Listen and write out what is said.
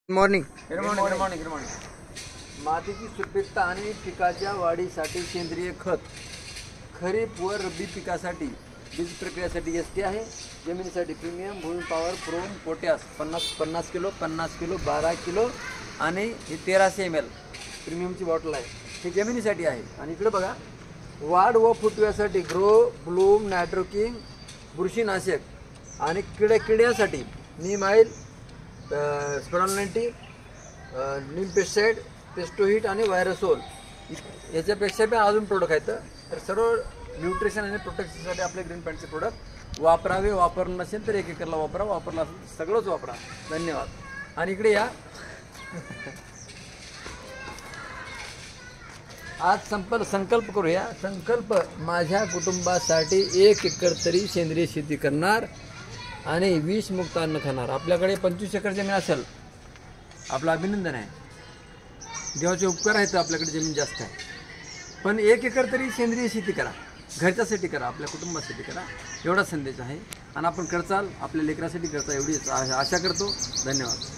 Morning. Good morning. मातीची सुपीकता आणि पिकाच्या वाढीसाठी सेंद्रिय खत, खरीप व रब्बी पिकासाठी बीज प्रक्रियेसाठी ST आहे. जमिनीसाठी प्रीमियम, भूमी पॉवर, प्रोम, पोटॅश 50 किलो 12 किलो आणि ही 1300 ml प्रीमियमची बॉटल आहे. ही जमिनीसाठी आहे. आणि इकडे बघा, वाढ व फुटव्यासाठी ग्रो ब्लूम, नायट्रोकिंग, बुरशीनाशक आणि किड्यासाठी नीम ऑइल, स्पेरालिटी, नीम पेस्टिसाइड, पेस्टोहिट आणि व्हायरसोल. याच्यापेक्षा पण अजून प्रोडक्ट आहेत. तर सर्व न्यूट्रिशन आणि प्रोटेक्शनसाठी आपले ग्रीन पॅन्टचे प्रोडक्ट वापरावे. वापरलं नसेल तर 1 एकरला वापरा, वापरला असेल तर सगळंच वापरा. धन्यवाद. आणि इकडे या, आज संकल्प करूया. संकल्प, माझ्या कुटुंबासाठी 1 एकर तरी सेंद्रिय शेती करणार आणि विषमुक्त अन्न खाणार. आपल्याकडे 25 एकर जमीन असेल, आपलं अभिनंदन आहे. देवाचे उपकार आहेत, आपल्याकडे जमीन जास्त आहे. पण 1 एकर तरी सेंद्रिय शेती करा, घरच्यासाठी करा, आपल्या कुटुंबासाठी करा. एवढा संदेश आहे. आणि आपण करचाल, आपल्या लेकरासाठी करता, एवढी आशा करतो. धन्यवाद.